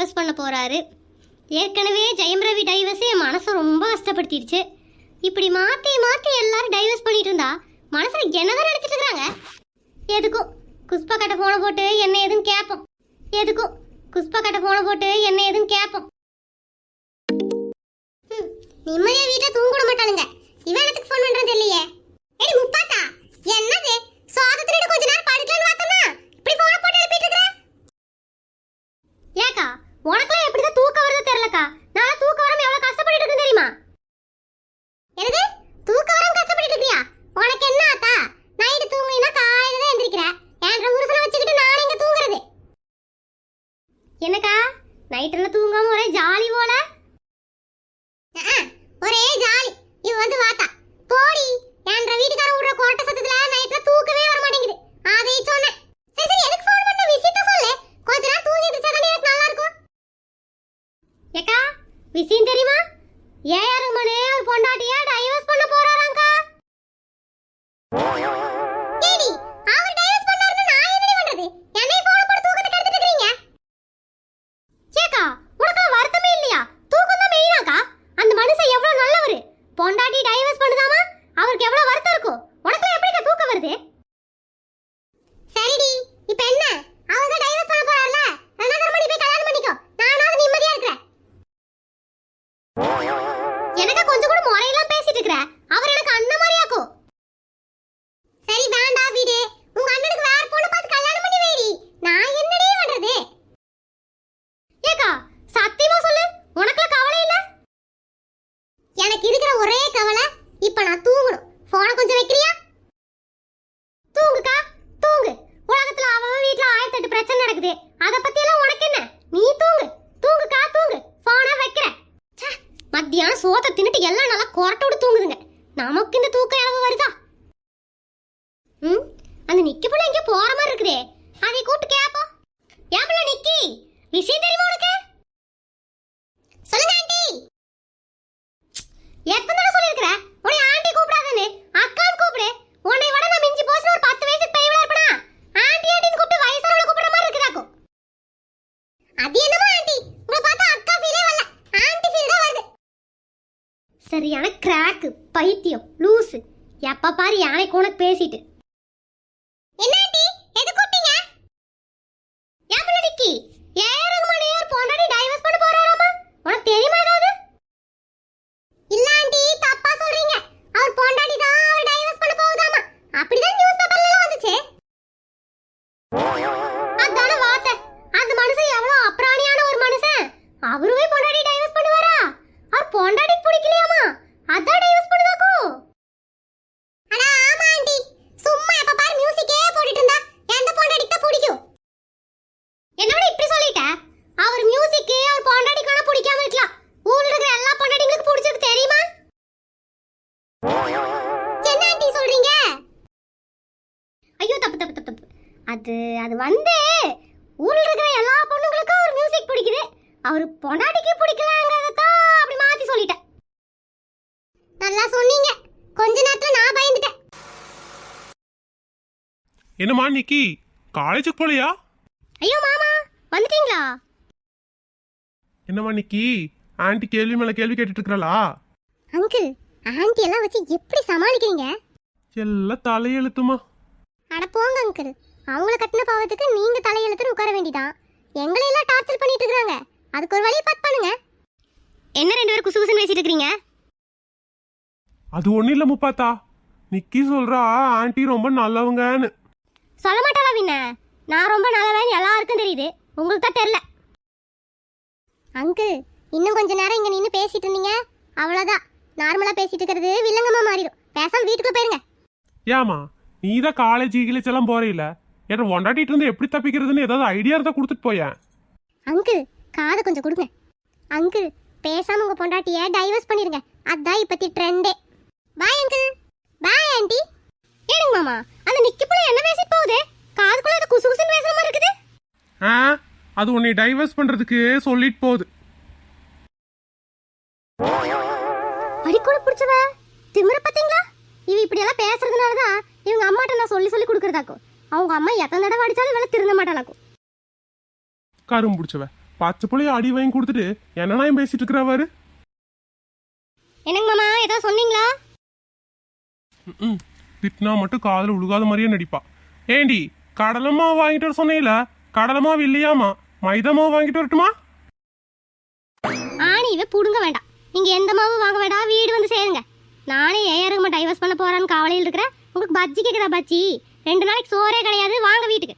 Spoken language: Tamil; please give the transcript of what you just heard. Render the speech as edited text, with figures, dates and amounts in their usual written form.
டைவர்ஸ் பண்ண போறாரு. ஏற்கனவே ஜெயம் ரவி டைவர்ஸ் என் மனசை ரொம்ப கஷ்டப்படுத்திடுச்சு. இப்படி மாற்றி மாற்றி எல்லாரும் டைவர்ஸ் பண்ணிட்டு இருந்தா மனசுல என்னதான் நினைச்சிட்டு இருக்காங்க? எதுக்கும் குஷ்பா கிட்ட போன போட்டு என்ன ஏதுன்னு கேட்போம். எதுக்கும் குஷ்பா கிட்ட போன போட்டு என்ன ஏதுன்னு கேட்போம். நிம்மதியா வீட்டுல தூங்க விட மாட்டானுங்க. இவன் எனக்கு ஃபோன் பண்றது இல்லையே. ஏடி முப்பாத்தா, என்னது சோதத்தினிட்டு கொஞ்ச நேரம் படுக்கலாம்னு பார்த்தனா இப்படி போன போட்டு எழுப்பிட்டு இருக்கற? ஏக்கா உனக்குலாம் எப்படிதான் தூக்கம் வருது தெரியலக்கா. நான் தூக்கம் வராம எவ்வளவு கஷ்டப்பட்டு இருக்கேன் தெரியுமா? என்னது தூக்கம் வராம கஷ்டப்பட்டு இருக்கியா? உனக்கு என்ன ஆத்தா? நைட் தூங்கினா காலையில தான் எந்திரிக்கிற. ஏன்ற உருசல வச்சுக்கிட்டு நான் எங்க தூங்குறது? என்னக்கா நைட்ல தூங்காம ஒரே ஜாலி போல? ஒரே ஜாலி. இவ வந்து வாத்தா போடி என்ற வீட்டுக்கார விடுற கோட்டை சத்தத்துல நைட்ல தூக்கவே வர மாட்டேங்குது. அதை சொன்னேன். சரி சரி எதுக்கு ஃபோன் பண்ண விஷயத்த சொல்லு. கொஞ்ச நேரம் தூங்கி எந்திரிச்சா தானே எனக்கு நல்லா இருக்கும். ஏக்கா விஷயம் தெரியுமா? ஏஆர் மனே ஒரு பொண்டாட்டிய டைவர்ஸ் பண்ண போறாராங்கா. ஏடி அவர் டைவர்ஸ் பண்ணாருன்னா நான் என்னடி பண்றது? என்னை போன் போட்டு தூக்கத்தை கெடுத்துட்டு இருக்கீங்க. ஏக்கா உனக்கு வருத்தமே இல்லையா? தூக்கம் தான் மெயினாக்கா. அந்த மனுஷன் எவ்வளவு நல்லவரு. பொண்டாட்டி டைவர்ஸ் பண்ணுதாமா அவருக்கு எவ்வளவு வருத்தம் இருக்கும். உனக்கு எப்படிக்கா தூக்கம் வருது? சரிடி இப்போ என்ன? அவங்க டைவர்ஸ் பண்ண போறார்ல, ரெண்டாவது மணி போய் கல்யாணம் பண்ணிக்கோ. நானாவது நிம்மதியா இருக்கறேன். எனக்கு கொஞ்சம் கூட முறையெல்லாம் பேசிட்டு இருக்கற. அவர் எனக்கு அண்ணன் மாதிரியாக்கோ. சரி வேண்டா வீடு. உங்க அண்ணனுக்கு வேற பொண்ணு பார்த்து கல்யாணம் பண்ணி வைடி. நான் என்னடி பண்றது? ஏக்கா சத்தியமா சொல்லு, உனக்கு கவலை இல்ல? எனக்கு இருக்கிற ஒரே கவலை இப்ப நான் தூங்கணும். போனை கொஞ்சம் வைக்கிறியா? தூங்குக்கா தூங்கு. உலகத்துல அவன் வீட்ல 1008 பிரச்சனை நடக்குது. அத பத்தி எல்லாம் உனக்கு என்ன? நீ தூங்கு. தூங்குக்கா தூங்கு. போனை வைக்கிற. மத்தியானம் சோத்தை தின்னுட்டு எல்லாம் நல்லா கொரட்டோடு தூங்குதுங்க. நமக்கு இந்த தூக்கம் எவ்வளவு வருதா? அந்த நிக்கி புள்ள எங்க போற மாதிரி இருக்குதே. அதை கூப்பிட்டு கேப்போம். ஏம்பல நிக்கி விஷயம் தெரியுமா உனக்கு? சொல்லுங்க ஆண்டி. எத்தனை தடவை சொல்லிருக்கற உன்னை ஆண்டி கூப்பிடாதேன்னு? அக்கான்னு கூப்பிடு. உன்னை விட நான் மிஞ்சி போச்சு ஒரு 10 வயசுக்கு பெரியவளா இருப்பனா? ஆண்டி ஆண்டின்னு கூப்பிட்டு வயசானவள கூப்பிடுற மாதிரி இருக்குதாக்கோ. அது என்னமா ஆண்டி? உங்களை பார்த்தா அக்கா ஃபீலே வரல, ஆண்டி ஃபீல் தான் வருது. சரியான கிராக் பைத்தியம் லூசு. எப்ப பாரு யானை கோணக்கு பேசிட்டு. என்ன ஆண்டி எது கூப்பிட்டீங்க? ஏம்பல நிக்கி ஏஆர் ரஹ்மான் ஏஆர் பொண்டாட்டி டைவர்ஸ் பண்ண போறாராமா? உனக்கு தெரியுமா ஏதாவது? இல்ல ஆண்டி தப்பா சொல்றீங்க. அவர் பொண்டாட்டி தான் அவர் டைவர்ஸ் பண்ண போகுதாமா. அப்படிதான் நியூஸ் பேப்பர்ல எல்லாம் வந்துச்சு. அதான வார்த்தை. அந்த மனுஷன் எவ்வளவு அப்ராணியான ஒரு மனுஷன். அவருவே பொண்டாட்டி டைவர்ஸ் பண்ணுவாரா? அவர் பொண்டாட்டி பிடிக்கலையாமா, அதான் டைவர்ஸ் பண்ணுதாக்கோ. அட ஆமா ஆண்டி, சும்மா எப்ப பாரு மியூசிக்கே போட்டுட்டு இருந்தா எந்த பொண்டாட்டி தான் பிடிக்கும்? என்னோட இப்படி சொல்லிட்ட? அவர் மியூசிக் அவர் பொண்டாட்டிக்கான பிடிக்காம இருக்கலாம். ஊர்ல இருக்கிற எல்லா பொண்டாட்டிங்களுக்கு பிடிச்சிருக்கு தெரியுமா? என்ன ஆண்டி சொல்றீங்க? ஐயோ தப்பு தப்பு தப்பு தப்பு. அது வந்து ஊர்ல இருக்கிற எல்லா பொண்ணுங்களுக்கும் ஒரு மியூசிக் பிடிக்குது. அவர் பொண்டாட்டிக்கு பிடிக்கலங்கறத தான் அப்படி மாத்தி சொல்லிட்டேன். நல்லா சொன்னீங்க. கொஞ்ச நேரத்துல நான் பயந்துட்டேன். என்னம்மா நிக்கி காலேஜுக்கு போலையா? ஐயோ மாமா வந்துட்டீங்களா? என்னம்மா நிக்கி ஆண்டி கேள்வி மேல கேள்வி கேட்டுட்டு இருக்கறளா? அங்கிள் ஆண்டி எல்லாம் வச்சு எப்படி சமாளிக்கிறீங்க? எல்லாம் தலையெழுத்துமா. அட போங்க அங்கிள். அவங்கள கட்டின பாவத்துக்கு நீங்க தலையெழுத்துன்னு உட்கார வேண்டியதான். எங்களை எல்லாம் டார்ச்சர் பண்ணிட்டு இருக்காங்க. அதுக்கு ஒரு வழி பார்த்து பண்ணுங்க. என்ன ரெண்டு பேரும் குசு குசுன்னு பேசிட்டு இருக்கீங்க? அது ஒண்ணு இல்ல முப்பாத்தா. நிக்கி சொல்றா ஆண்டி ரொம்ப நல்லவங்கன்னு. சொல்ல மாட்டாளா பின்ன? நான் ரொம்ப நல்லவன் எல்லாருக்கும் தெரியுது. உங்களுக்கு தான் தெரியல. அங்கிள் இன்னும் கொஞ்ச நேரம் இங்க நின்று பேசிட்டு இருந்தீங்க அவ்வளவுதான். நார்மலா பேசிட்டு இருக்கிறது வில்லங்கமா மாறிடும். பேசாம வீட்டுக்குள்ள போயிருங்க. ஏமா நீதான் காலேஜ் கிளேஜ் எல்லாம் போறீல, ஏன்னா ஒண்டாட்டிட்டு இருந்து எப்படி தப்பிக்கிறதுன்னு ஏதாவது ஐடியா இருந்தா கொடுத்துட்டு போயேன். அங்கிள் காதை கொஞ்சம் கொடுங்க. அங்கிள் பேசாம உங்க பொண்டாட்டிய டைவர்ஸ் பண்ணிருங்க. அதான் இப்பத்தி ட்ரெண்டே. Bye uncle. Bye aunty. ஏனுங்க மாமா அந்த நிக்கி புள்ள என்ன பேசிட்டு போகுது? காதுக்குள்ள அது குசு குசுன்னு பேசுற மாதிரி இருக்குது. அது உன்னை டைவர்ஸ் பண்றதுக்கு சொல்லிட்டு போகுது. அடிக்கூட பிடிச்சவ திமிர பாத்தீங்களா? இவ இப்படி எல்லாம் பேசுறதுனாலதான் இவங்க அம்மாட்ட நான் சொல்லி கொடுக்கறதாக்கும். அவங்க அம்மா எத்தனை தடவை அடிச்சாலும் இவளை திருந்த மாட்டாளாக்கும். கரும் பிடிச்சவ பச்சை புள்ளைய அடி வாங்கி கொடுத்துட்டு என்னன்னா பேசிட்டு இருக்கிறாரு. என்னங்க மாமா ஏதோ சொன்னீங்களா? திட்டினா மட்டும் காதுல உழுகாத மாதிரியே நடிப்பா. ஏண்டி கடலை மாவு வாங்கிட்டு வர சொன்னீங்கள, கடலை மாவு இல்லையாமா, மைதா மாவு வாங்கிட்டு வரட்டுமா? ஆனி இவ புடுங்க வேண்டாம். நீங்க எந்த மாவு வாங்க வேண்டாம், வீடு வந்து சேருங்க. நானே ஏறுமா டைவர்ஸ் பண்ண போறான்னு கவலையில் இருக்கிறேன். உங்களுக்கு பஜ்ஜி கேக்குதா? பஜ்ஜி 2 நாளைக்கு சோறே கிடையாது, வாங்க வீட்டுக்கு.